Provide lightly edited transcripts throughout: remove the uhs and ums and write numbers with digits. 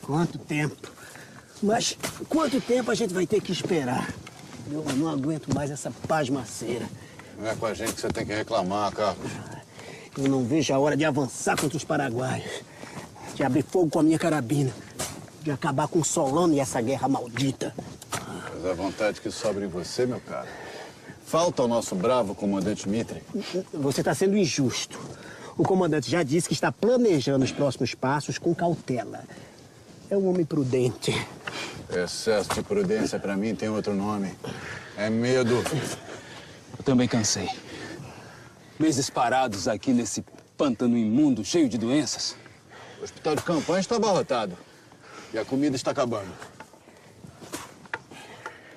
Quanto tempo? Mas quanto tempo a gente vai ter que esperar? Eu não aguento mais essa pasmaceira. Não é com a gente que você tem que reclamar, Carlos. Eu não vejo a hora de avançar contra os paraguaios. De abrir fogo com a minha carabina. De acabar com o Solano e essa guerra maldita. Mas a vontade que sobra em você, meu caro. Falta ao nosso bravo comandante Mitre. Você está sendo injusto. O comandante já disse que está planejando os próximos passos com cautela. É um homem prudente. Excesso de prudência, pra mim, tem outro nome. É medo. Eu também cansei. Meses parados aqui nesse pântano imundo, cheio de doenças. O hospital de campanha está abarrotado. E a comida está acabando.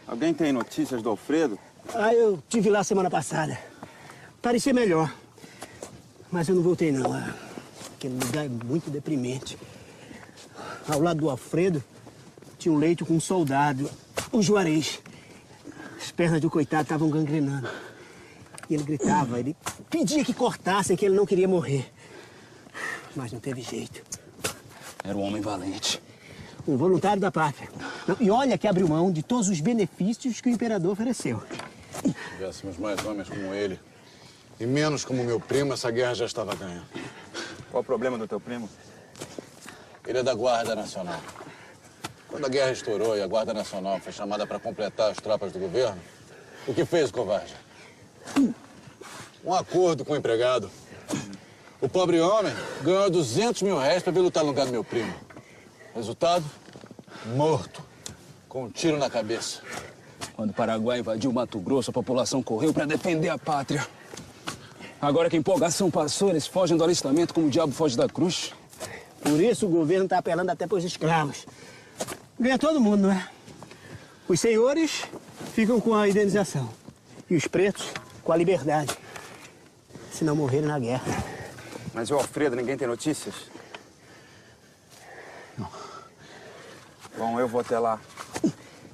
Alguém tem notícias do Alfredo? Ah, eu tive lá semana passada. Parecia melhor. Mas eu não voltei, não. Aquele lugar é muito deprimente. Ao lado do Alfredo, tinha um leito com um soldado, um Juarez. As pernas do coitado estavam gangrenando. E ele gritava, ele pedia que cortassem, que ele não queria morrer. Mas não teve jeito. Era um homem valente. Um voluntário da pátria. E olha que abriu mão de todos os benefícios que o imperador ofereceu. Se tivéssemos mais homens como ele e menos como meu primo, essa guerra já estava ganha. Qual o problema do teu primo? Ele é da Guarda Nacional. Quando a guerra estourou e a Guarda Nacional foi chamada para completar as tropas do governo, o que fez o covarde? Um acordo com o empregado. O pobre homem ganhou 200 mil réis para vir lutar no lugar do meu primo. Resultado? Morto. Com um tiro na cabeça. Quando o Paraguai invadiu o Mato Grosso, a população correu para defender a pátria. Agora que a empolgação passou, eles fogem do alistamento como o diabo foge da cruz. Por isso o governo está apelando até para os escravos. Ganha todo mundo, não é? Os senhores ficam com a indenização. E os pretos com a liberdade. Se não morrerem na guerra. Mas o Alfredo, ninguém tem notícias? Não. Bom, eu vou até lá.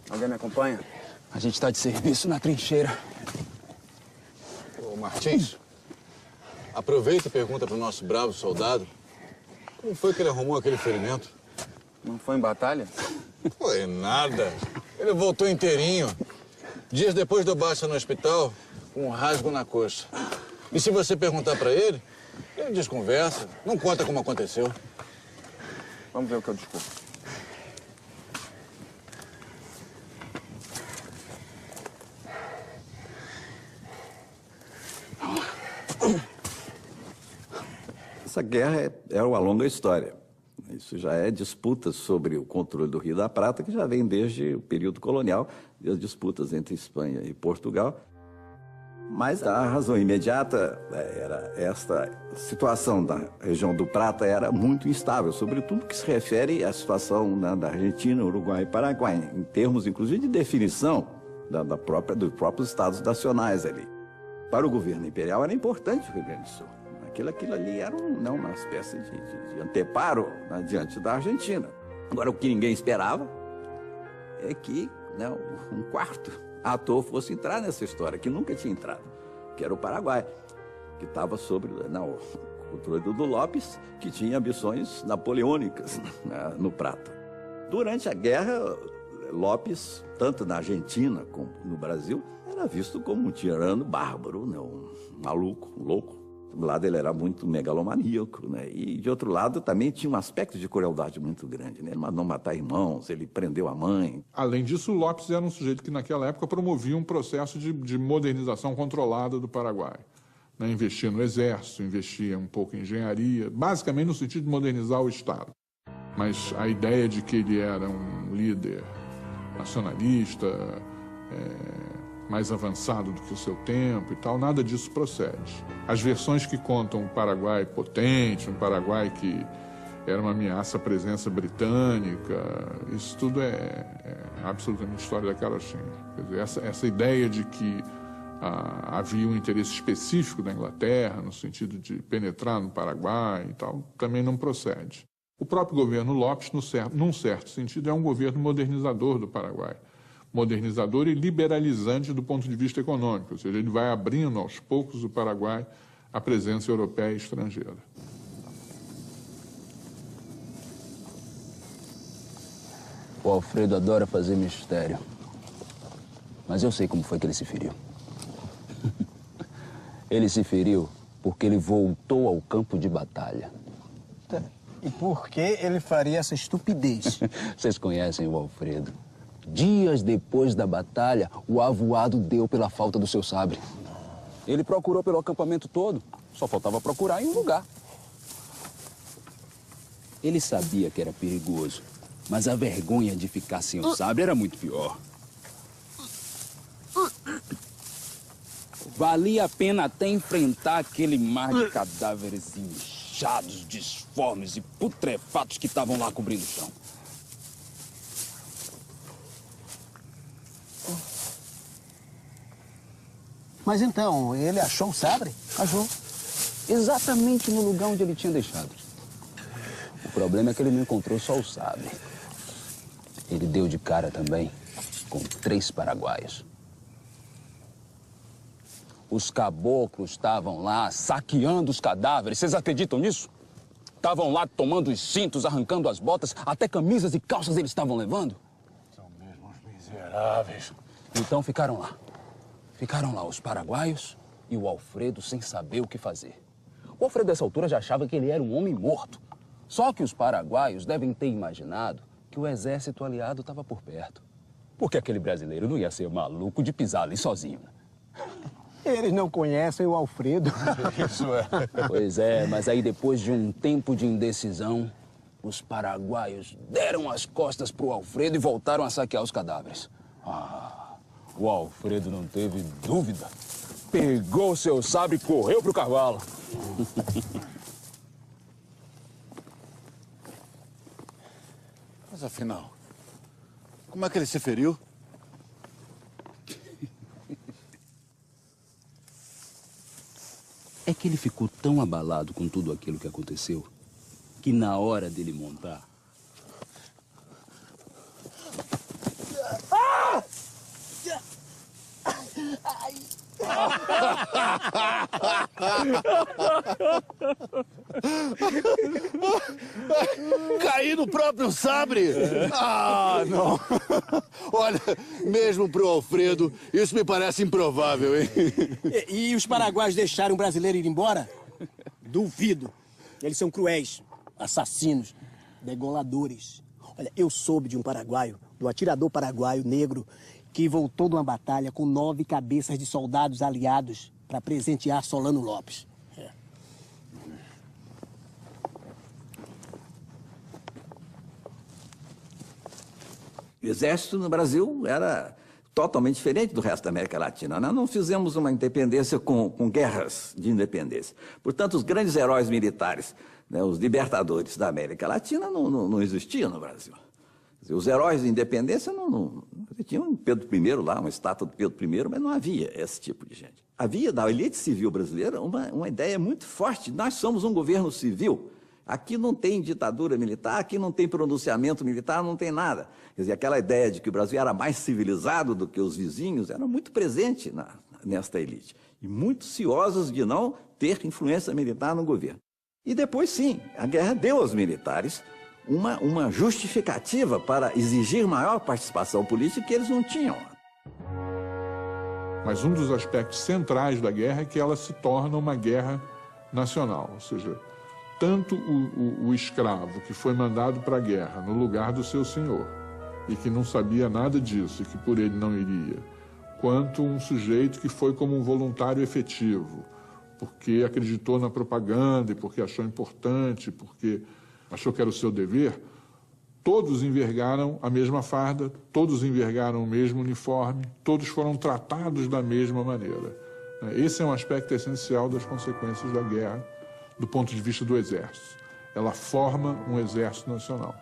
Alguém me acompanha? A gente está de serviço na trincheira. Ô, Martins, aproveita e pergunta para o nosso bravo soldado como foi que ele arrumou aquele ferimento. Não foi em batalha? Foi nada. Ele voltou inteirinho. Dias depois deu baixa no hospital, com um rasgo na coxa. E se você perguntar para ele, ele desconversa, não conta como aconteceu. Vamos ver o que eu desculpo. Essa guerra é uma longa história. Isso já é disputa sobre o controle do Rio da Prata, que já vem desde o período colonial, as disputas entre Espanha e Portugal. Mas a razão imediata era esta situação da região do Prata era muito instável, sobretudo que se refere à situação da Argentina, Uruguai e Paraguai, em termos, inclusive, de definição dos próprios estados nacionais ali. Para o governo imperial era importante o Rio Grande do Sul. Aquilo ali era uma espécie de anteparo, né, diante da Argentina. Agora, o que ninguém esperava é que um quarto ator fosse entrar nessa história, que nunca tinha entrado, que era o Paraguai, que estava sobre o controle do Lopes, que tinha ambições napoleônicas, né, no Prata. Durante a guerra, Lopes, tanto na Argentina como no Brasil, era visto como um tirano bárbaro, né, um maluco, um louco. De um lado ele era muito megalomaníaco, né? E de outro lado também tinha um aspecto de crueldade muito grande, né? Ele mandou matar irmãos, ele prendeu a mãe. Além disso, o Lopes era um sujeito que naquela época promovia um processo de modernização controlada do Paraguai. Né? Investia no exército, investia um pouco em engenharia, basicamente no sentido de modernizar o Estado. Mas a ideia de que ele era um líder nacionalista, mais avançado do que o seu tempo e tal, nada disso procede. As versões que contam um Paraguai potente, um Paraguai que era uma ameaça à presença britânica, isso tudo é absolutamente história da carochinha. Quer dizer, essa ideia de que havia um interesse específico da Inglaterra, no sentido de penetrar no Paraguai e tal, também não procede. O próprio governo Lopes, num certo sentido, é um governo modernizador do Paraguai. Modernizador e liberalizante do ponto de vista econômico, ou seja, ele vai abrindo aos poucos o Paraguai à presença europeia e estrangeira. O Alfredo adora fazer mistério. Mas eu sei como foi que ele se feriu. Ele se feriu porque ele voltou ao campo de batalha. E por que ele faria essa estupidez? Vocês conhecem o Alfredo. Dias depois da batalha, o avoado deu pela falta do seu sabre. Ele procurou pelo acampamento todo. Só faltava procurar em um lugar. Ele sabia que era perigoso, mas a vergonha de ficar sem o sabre era muito pior. Valia a pena até enfrentar aquele mar de cadáveres inchados, disformes e putrefatos que estavam lá cobrindo o chão. Mas então, ele achou o sabre? Achou. Exatamente no lugar onde ele tinha deixado. O problema é que ele não encontrou só o sabre. Ele deu de cara também com 3 paraguaios. Os caboclos estavam lá saqueando os cadáveres. Vocês acreditam nisso? Estavam lá tomando os cintos, arrancando as botas, até camisas e calças eles estavam levando. São mesmo uns miseráveis. Então ficaram lá. Ficaram lá os paraguaios e o Alfredo sem saber o que fazer. O Alfredo, nessa altura, já achava que ele era um homem morto. Só que os paraguaios devem ter imaginado que o exército aliado estava por perto. Porque aquele brasileiro não ia ser maluco de pisar ali sozinho. Eles não conhecem o Alfredo. Isso é. Pois é, mas aí depois de um tempo de indecisão, os paraguaios deram as costas pro Alfredo e voltaram a saquear os cadáveres. O Alfredo não teve dúvida. Pegou seu sabre e correu pro cavalo. Mas afinal, como é que ele se feriu? É que ele ficou tão abalado com tudo aquilo que aconteceu que na hora dele montar... Caí no próprio sabre! Ah, não! Olha, mesmo pro Alfredo, isso me parece improvável, hein? E os paraguaios deixaram o brasileiro ir embora? Duvido. Eles são cruéis, assassinos, degoladores. Olha, eu soube de um paraguaio, do atirador paraguaio negro, que voltou de uma batalha com 9 cabeças de soldados aliados para presentear Solano Lopes. O exército no Brasil era totalmente diferente do resto da América Latina. Nós não fizemos uma independência com guerras de independência. Portanto, os grandes heróis militares, né, os libertadores da América Latina, não existiam no Brasil. Os heróis de independência tinha um Pedro I lá, uma estátua do Pedro I, mas não havia esse tipo de gente. Havia da elite civil brasileira uma ideia muito forte. Nós somos um governo civil. Aqui não tem ditadura militar, aqui não tem pronunciamento militar, não tem nada. Quer dizer, aquela ideia de que o Brasil era mais civilizado do que os vizinhos era muito presente nesta elite. E muito ciosos de não ter influência militar no governo. E depois, sim, a guerra deu aos militares uma justificativa para exigir maior participação política que eles não tinham. Mas um dos aspectos centrais da guerra é que ela se torna uma guerra nacional. Ou seja, tanto o escravo que foi mandado para a guerra no lugar do seu senhor e que não sabia nada disso e que por ele não iria, quanto um sujeito que foi como um voluntário efetivo, porque acreditou na propaganda e porque achou importante, porque achou que era o seu dever, todos envergaram a mesma farda, todos envergaram o mesmo uniforme, todos foram tratados da mesma maneira. Esse é um aspecto essencial das consequências da guerra do ponto de vista do exército. Ela forma um exército nacional.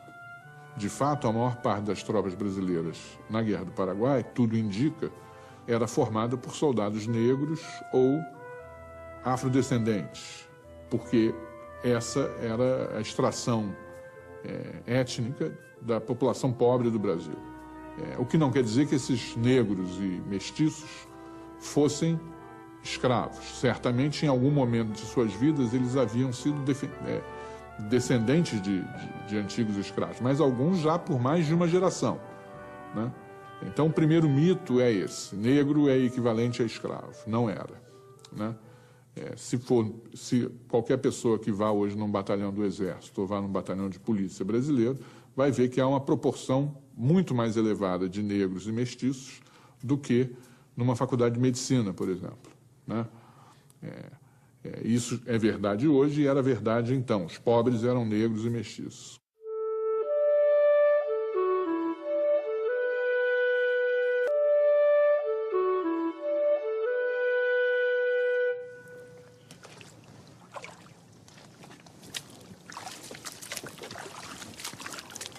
De fato, a maior parte das tropas brasileiras na Guerra do Paraguai, tudo indica, era formada por soldados negros ou afrodescendentes, porque essa era a extração étnica da população pobre do Brasil. O que não quer dizer que esses negros e mestiços fossem escravos. Certamente, em algum momento de suas vidas, eles haviam sido descendentes de antigos escravos, mas alguns já por mais de uma geração, né? Então, o primeiro mito é esse: negro é equivalente a escravo. Não era, né? Se qualquer pessoa que vá hoje num batalhão do Exército ou vá num batalhão de polícia brasileiro, vai ver que há uma proporção muito mais elevada de negros e mestiços do que numa faculdade de medicina, por exemplo, né? Isso é verdade hoje e era verdade então. Os pobres eram negros e mestiços.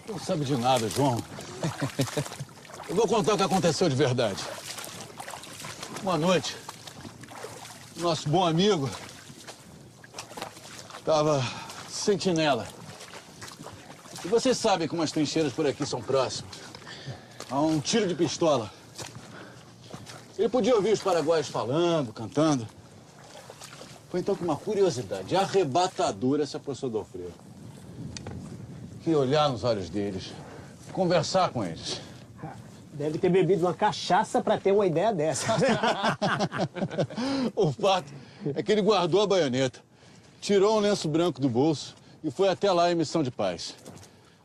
Não sabe de nada, João. Eu vou contar o que aconteceu de verdade. Uma noite, nosso bom amigo estava sentinela. E vocês sabem como as trincheiras por aqui são próximas. Há um tiro de pistola. Ele podia ouvir os paraguaios falando, cantando. Foi então que uma curiosidade arrebatadora se apossou do Alfredo. Queria olhar nos olhos deles, conversar com eles. Deve ter bebido uma cachaça para ter uma ideia dessa. O fato é que ele guardou a baioneta, tirou um lenço branco do bolso e foi até lá em missão de paz.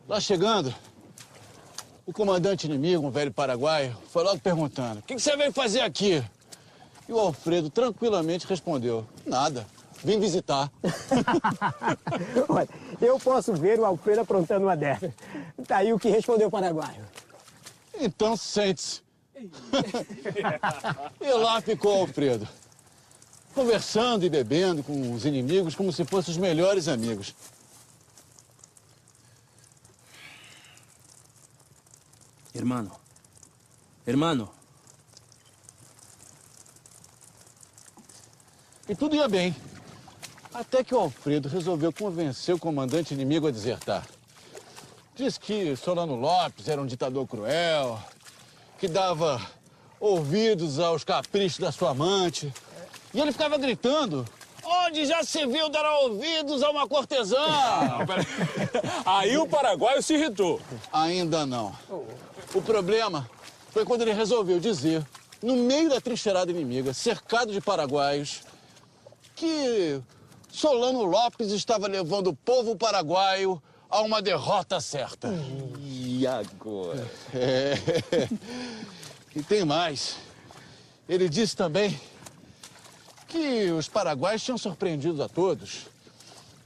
Lá chegando, o comandante inimigo, um velho paraguaio, foi logo perguntando: "O que você veio fazer aqui?" E o Alfredo tranquilamente respondeu: "Nada, vim visitar." Olha, eu posso ver o Alfredo aprontando uma dessas. Tá aí o que respondeu o paraguaio. Então sente-se. E lá ficou o Alfredo, conversando e bebendo com os inimigos como se fossem os melhores amigos. Hermano. E tudo ia bem, até que o Alfredo resolveu convencer o comandante inimigo a desertar. Diz que Solano Lopes era um ditador cruel, que dava ouvidos aos caprichos da sua amante. E ele ficava gritando: "Onde já se viu dar ouvidos a uma cortesã?" Aí o paraguaio se irritou. Ainda não. O problema foi quando ele resolveu dizer, no meio da trincheirada inimiga, cercado de paraguaios, que Solano Lopes estava levando o povo paraguaio a uma derrota certa. E agora? E tem mais. Ele disse também que os paraguaios tinham surpreendido a todos.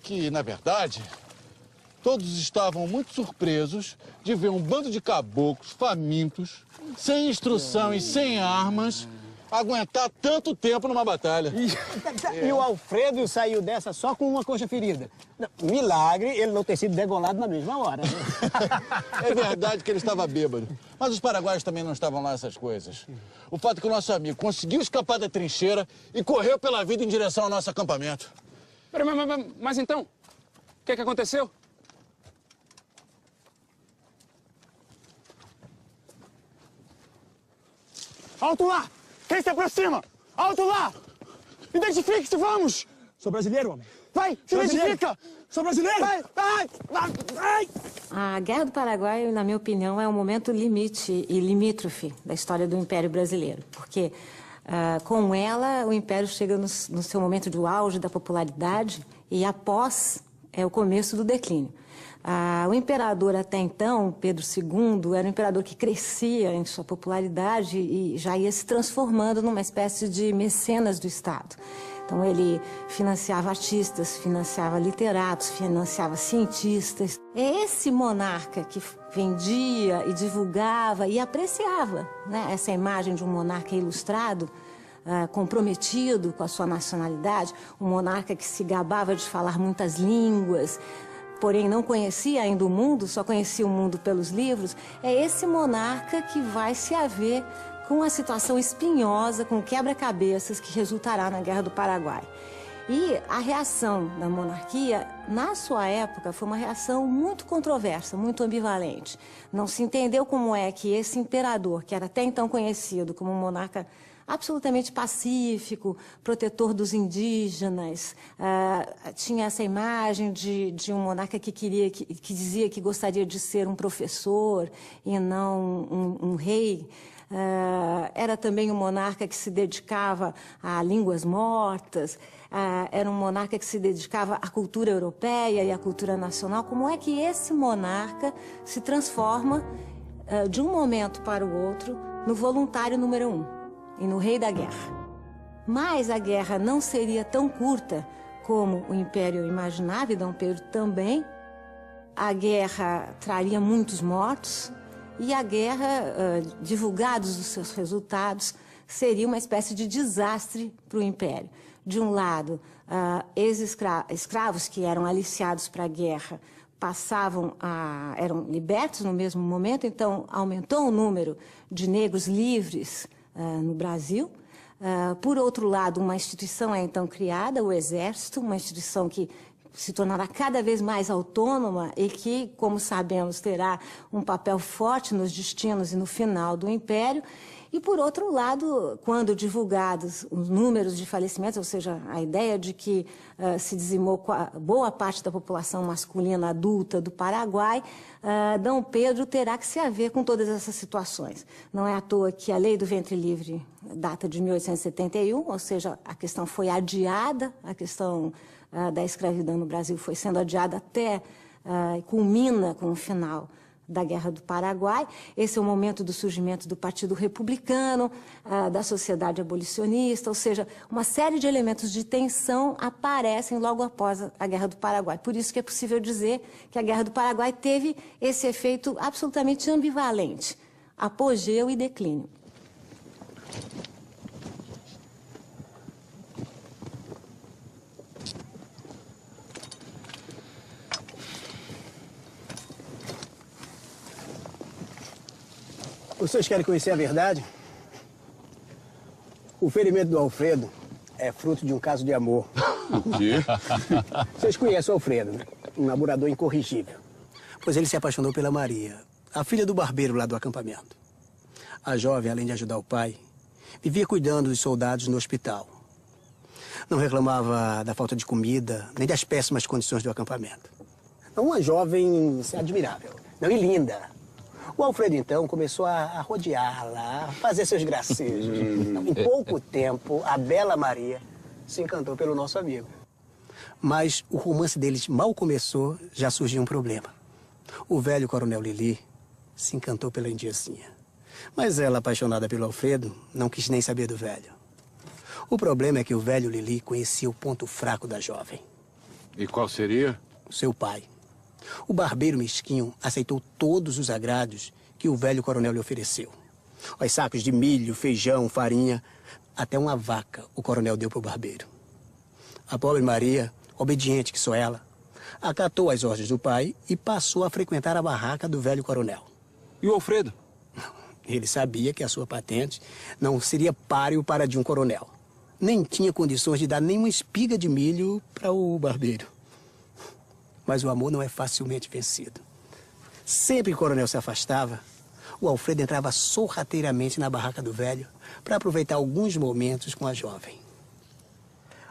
Que, na verdade, todos estavam muito surpresos de ver um bando de caboclos famintos, sem instrução e sem armas, aguentar tanto tempo numa batalha. E o Alfredo saiu dessa só com uma coxa ferida. Não, milagre ele não ter sido degolado na mesma hora. É verdade que ele estava bêbado, mas os paraguaios também não estavam lá essas coisas. O fato é que o nosso amigo conseguiu escapar da trincheira e correu pela vida em direção ao nosso acampamento. Mas então, o que é que aconteceu? Alto lá! Quem se aproxima? Alto lá! Identifique-se, vamos! Sou brasileiro, homem. Vai, se identifica! Sou brasileiro! Vai! A Guerra do Paraguai, na minha opinião, é um momento limite e limítrofe da história do Império Brasileiro, porque com ela o Império chega no seu momento de auge da popularidade e após é o começo do declínio. O imperador até então, Pedro II, era um imperador que crescia em sua popularidade e já ia se transformando numa espécie de mecenas do Estado. Então ele financiava artistas, financiava literatos, financiava cientistas. É esse monarca que vendia e divulgava e apreciava, né, essa imagem de um monarca ilustrado, comprometido com a sua nacionalidade, um monarca que se gabava de falar muitas línguas, porém não conhecia ainda o mundo, só conhecia o mundo pelos livros. É esse monarca que vai se haver com a situação espinhosa, com quebra-cabeças que resultará na Guerra do Paraguai. E a reação da monarquia, na sua época, foi uma reação muito controversa, muito ambivalente. Não se entendeu como é que esse imperador, que era até então conhecido como um monarca absolutamente pacífico, protetor dos indígenas. Tinha essa imagem de um monarca que dizia que gostaria de ser um professor e não um rei. Era também um monarca que se dedicava a línguas mortas, era um monarca que se dedicava à cultura europeia e à cultura nacional. Como é que esse monarca se transforma, de um momento para o outro, no voluntário número 1 e no rei da guerra? Mas a guerra não seria tão curta como o Império imaginava, e Dom Pedro também. A guerra traria muitos mortos, e a guerra, divulgados os seus resultados, seria uma espécie de desastre para o Império. De um lado, ex-escravos que eram aliciados para a guerra eram libertos no mesmo momento, então aumentou o número de negros livres no Brasil. Por outro lado, uma instituição é então criada, o Exército, uma instituição que se tornará cada vez mais autônoma e que, como sabemos, terá um papel forte nos destinos e no final do Império. E, por outro lado, quando divulgados os números de falecimentos, ou seja, a ideia de que se dizimou boa parte da população masculina adulta do Paraguai, Dom Pedro terá que se haver com todas essas situações. Não é à toa que a Lei do Ventre Livre data de 1871, ou seja, a questão foi adiada, a questão da escravidão no Brasil foi sendo adiada até culmina com o final da Guerra do Paraguai. Esse é o momento do surgimento do Partido Republicano, da sociedade abolicionista, ou seja, uma série de elementos de tensão aparecem logo após a Guerra do Paraguai. Por isso que é possível dizer que a Guerra do Paraguai teve esse efeito absolutamente ambivalente, apogeu e declínio. Vocês querem conhecer a verdade? O ferimento do Alfredo é fruto de um caso de amor. O quê? Vocês conhecem o Alfredo, né? Um namorador incorrigível. Pois ele se apaixonou pela Maria, a filha do barbeiro lá do acampamento. A jovem, além de ajudar o pai, vivia cuidando dos soldados no hospital. Não reclamava da falta de comida, nem das péssimas condições do acampamento. Uma jovem admirável, não, e linda. O Alfredo, então, começou a rodeá-la, a fazer seus gracejos. Em pouco tempo, a bela Maria se encantou pelo nosso amigo. Mas o romance deles mal começou, já surgiu um problema. O velho coronel Lili se encantou pela indiacinha. Mas ela, apaixonada pelo Alfredo, não quis nem saber do velho. O problema é que o velho Lili conhecia o ponto fraco da jovem. E qual seria? Seu pai. O barbeiro mesquinho aceitou todos os agrados que o velho coronel lhe ofereceu. Os sacos de milho, feijão, farinha, até uma vaca o coronel deu para o barbeiro. A pobre Maria, obediente que só ela, acatou as ordens do pai e passou a frequentar a barraca do velho coronel. E o Alfredo? Ele sabia que a sua patente não seria páreo para a de um coronel. Nem tinha condições de dar nenhuma espiga de milho para o barbeiro. Mas o amor não é facilmente vencido. Sempre que o coronel se afastava, o Alfredo entrava sorrateiramente na barraca do velho para aproveitar alguns momentos com a jovem.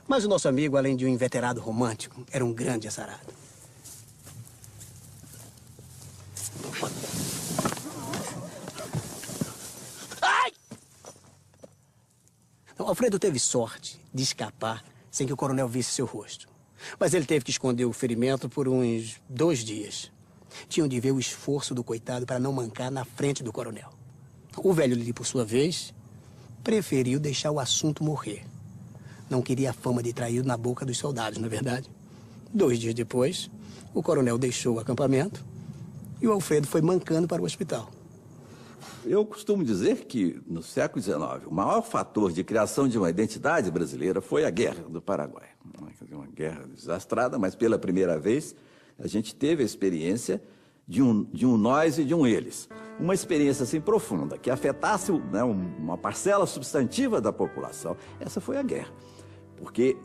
Mas o nosso amigo, além de um inveterado romântico, era um grande azarado. Ai! Então, Alfredo teve sorte de escapar sem que o coronel visse seu rosto. Mas ele teve que esconder o ferimento por uns 2 dias. Tinham de ver o esforço do coitado para não mancar na frente do coronel. O velho Lili, por sua vez, preferiu deixar o assunto morrer. Não queria a fama de traído na boca dos soldados, não é verdade? 2 dias depois, o coronel deixou o acampamento e o Alfredo foi mancando para o hospital. Eu costumo dizer que, no século XIX, o maior fator de criação de uma identidade brasileira foi a Guerra do Paraguai. Uma guerra desastrada, mas pela primeira vez a gente teve a experiência de um nós e de um eles. Uma experiência assim profunda, que afetasse uma parcela substantiva da população. Essa foi a guerra. Porque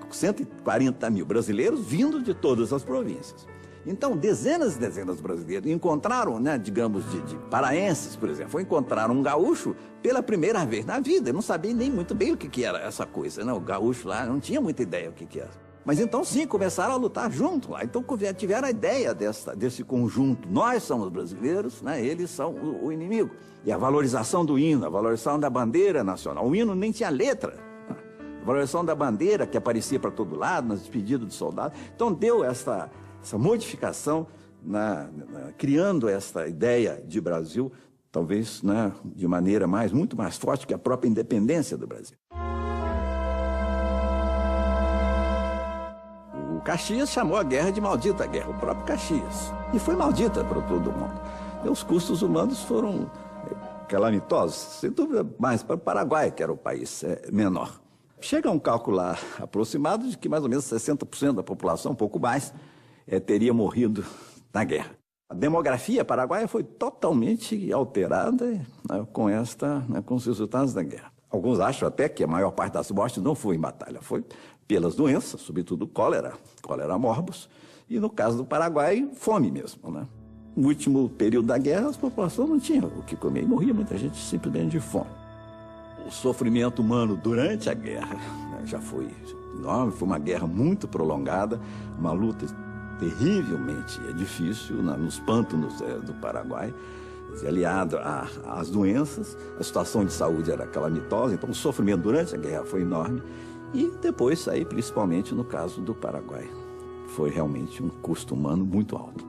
140 mil brasileiros vindo de todas as províncias. Então, dezenas e dezenas de brasileiros encontraram, né, digamos, de paraenses, por exemplo, encontraram um gaúcho pela primeira vez na vida. Eu não sabia nem muito bem o que era essa coisa, né? O gaúcho lá, não tinha muita ideia o que era. Mas então, sim, começaram a lutar junto lá. Então, tiveram a ideia desse conjunto. Nós somos brasileiros, né? Eles são o inimigo. E a valorização do hino, a valorização da bandeira nacional. O hino nem tinha letra. A valorização da bandeira que aparecia para todo lado, nas despedidas dos soldados. Então, deu essa modificação, criando essa ideia de Brasil, talvez, né, de maneira muito mais forte que a própria independência do Brasil. O Caxias chamou a guerra de maldita guerra, o próprio Caxias. E foi maldita para todo mundo. E os custos humanos foram calamitosos, sem dúvida, mais para o Paraguai, que era o país menor. Chega a um cálculo aproximado de que mais ou menos 60% da população, um pouco mais, teria morrido na guerra. A demografia paraguaia foi totalmente alterada, né, com os resultados da guerra. Alguns acham até que a maior parte das mortes não foi em batalha, foi pelas doenças, sobretudo cólera morbus, e no caso do Paraguai, fome mesmo, né? No último período da guerra, a população não tinha o que comer e morria muita gente simplesmente de fome. O sofrimento humano durante a guerra, né, já foi enorme, foi uma guerra muito prolongada, uma luta terrivelmente difícil nos pântanos do Paraguai, aliado às doenças, a situação de saúde era calamitosa, então o sofrimento durante a guerra foi enorme e depois aí, principalmente no caso do Paraguai, foi realmente um custo humano muito alto.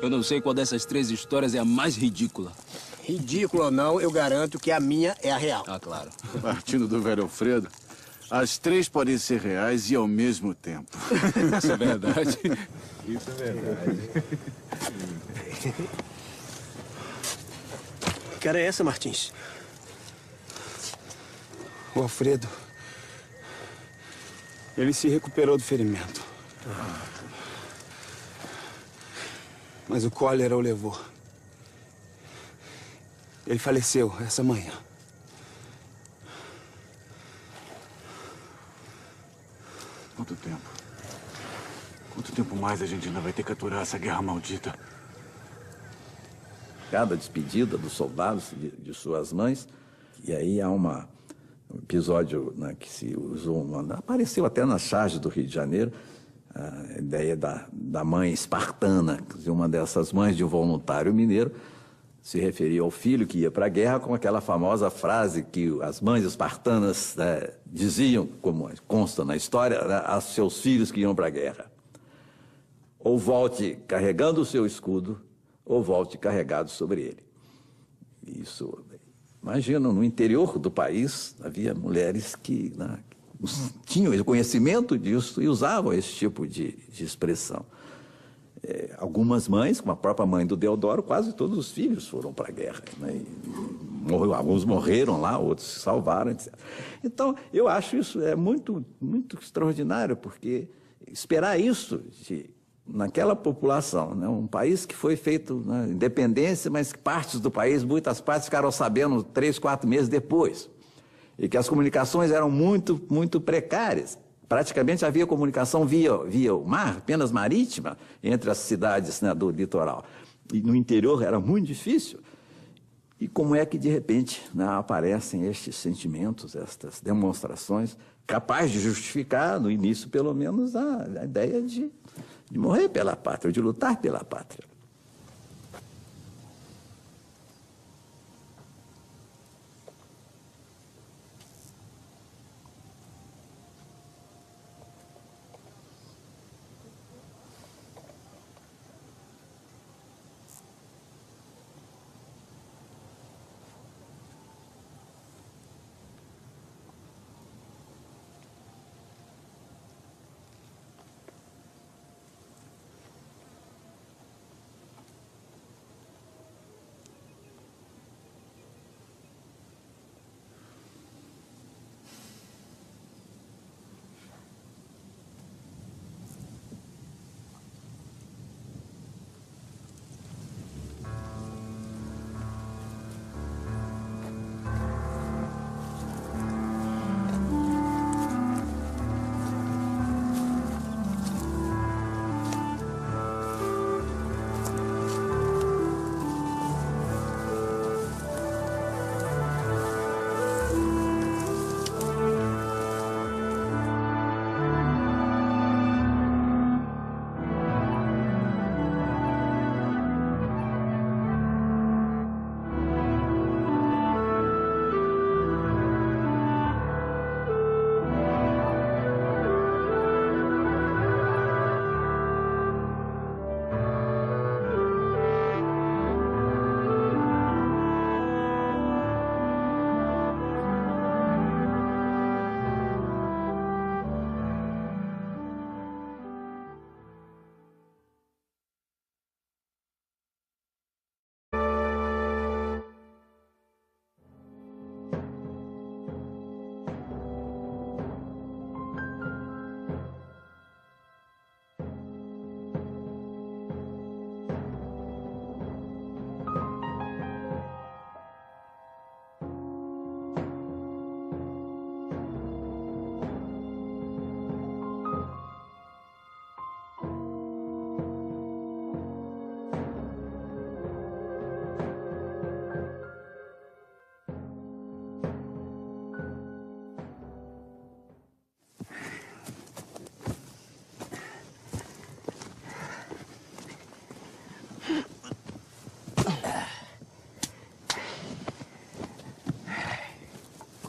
Eu não sei qual dessas três histórias é a mais ridícula. Ridículo ou não, eu garanto que a minha é a real. Ah, claro. Partindo do velho Alfredo, as três podem ser reais e ao mesmo tempo. Isso é verdade. Isso é verdade. Que cara é essa, Martins? O Alfredo, ele se recuperou do ferimento. Mas o cólera o levou. Ele faleceu essa manhã. Quanto tempo? Quanto tempo mais a gente ainda vai ter que aturar essa guerra maldita? Cada despedida dos soldados de suas mães, e aí há um episódio, né, que se usou, apareceu até nas charges do Rio de Janeiro, a ideia da mãe espartana, uma dessas mães de um voluntário mineiro, se referia ao filho que ia para a guerra com aquela famosa frase que as mães espartanas, né, diziam, como consta na história, né, aos seus filhos que iam para a guerra: ou volte carregando o seu escudo, ou volte carregado sobre ele. Isso, imagina, no interior do país havia mulheres que, né, tinham o conhecimento disso e usavam esse tipo de expressão. Algumas mães, como a própria mãe do Deodoro, quase todos os filhos foram para a guerra, né? Alguns morreram lá, outros se salvaram, etc. Então, eu acho isso muito, muito extraordinário, porque esperar isso naquela população, né? Um país que foi feito na independência, mas que partes do país, muitas partes ficaram sabendo 3, 4 meses depois, e que as comunicações eram muito, muito precárias. Praticamente havia comunicação via o mar, apenas marítima, entre as cidades, né, do litoral. E no interior era muito difícil. E como é que, de repente, né, aparecem estes sentimentos, estas demonstrações, capazes de justificar, no início, pelo menos, a ideia de morrer pela pátria, de lutar pela pátria.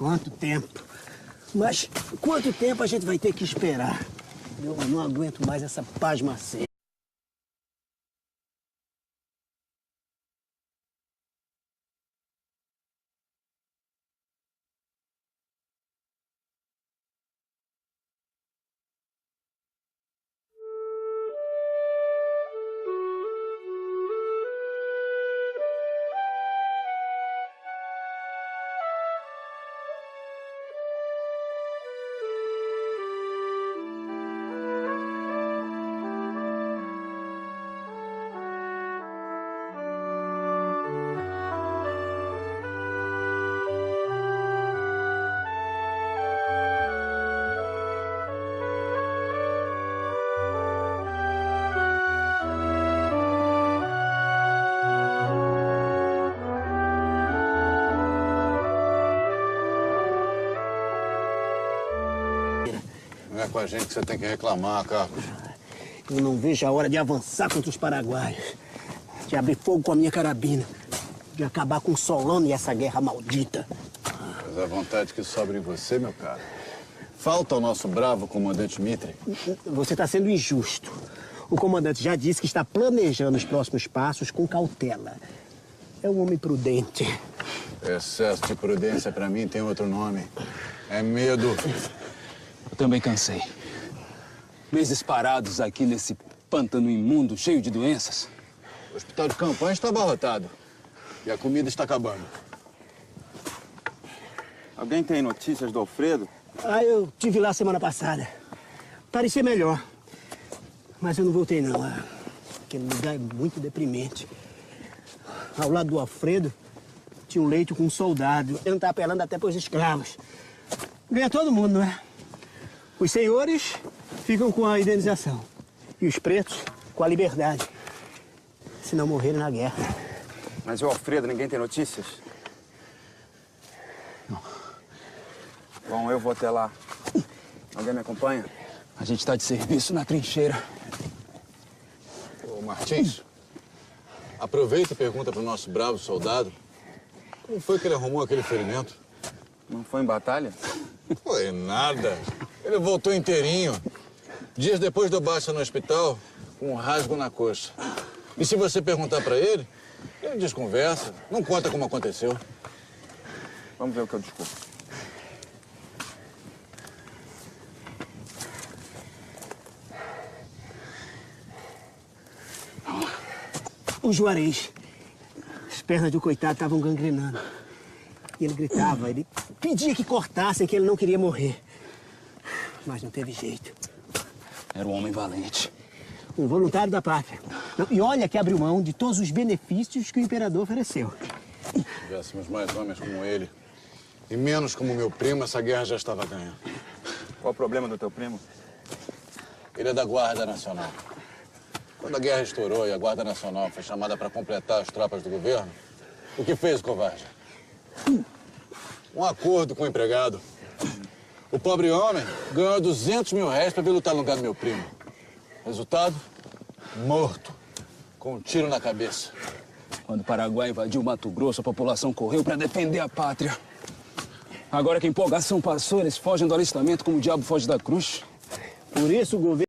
Quanto tempo? Mas quanto tempo a gente vai ter que esperar? Eu não aguento mais essa pasmaceira. Não é com a gente que você tem que reclamar, Carlos. Eu não vejo a hora de avançar contra os paraguaios. De abrir fogo com a minha carabina. De acabar com o Solano e essa guerra maldita. Mas a vontade que sobra em você, meu caro. Falta ao nosso bravo comandante Mitre. Você está sendo injusto. O comandante já disse que está planejando os próximos passos com cautela. É um homem prudente. Excesso de prudência, pra mim, tem outro nome. É medo. Eu também cansei. Meses parados aqui nesse pântano imundo, cheio de doenças. O hospital de campanha está abarrotado. E a comida está acabando. Alguém tem notícias do Alfredo? Ah, eu tive lá semana passada. Parecia melhor. Mas eu não voltei, não. Aquele lugar é muito deprimente. Ao lado do Alfredo, tinha um leito com um soldado. Ele não tá apelando até para os escravos. Ganha todo mundo, não é? Os senhores ficam com a indenização. E os pretos com a liberdade. Se não morrerem na guerra. Mas e o Alfredo, ninguém tem notícias? Não. Bom, eu vou até lá. Alguém me acompanha? A gente está de serviço na trincheira. Ô, Martins, aproveita e pergunta pro nosso bravo soldado como foi que ele arrumou aquele ferimento. Não foi em batalha? Foi nada. Ele voltou inteirinho. Dias depois deu baixa no hospital, com um rasgo na coxa. E se você perguntar pra ele, ele desconversa, não conta como aconteceu. Vamos ver o que eu descubro. O Juarez. As pernas do coitado estavam gangrenando. E ele gritava, ele pedia que cortassem, que ele não queria morrer. Mas não teve jeito. Era um homem valente. Um voluntário da pátria. E olha que abriu mão de todos os benefícios que o imperador ofereceu. Se tivéssemos mais homens como ele e menos como meu primo, essa guerra já estava ganha. Qual o problema do teu primo? Ele é da Guarda Nacional. Quando a guerra estourou e a Guarda Nacional foi chamada para completar as tropas do governo, o que fez o covarde? Um acordo com o empregado. O pobre homem ganhou 200 mil réis para vir lutar no lugar do meu primo. Resultado? Morto. Com um tiro na cabeça. Quando o Paraguai invadiu o Mato Grosso, a população correu para defender a pátria. Agora que a empolgação passou, eles fogem do alistamento como o diabo foge da cruz. Por isso o governo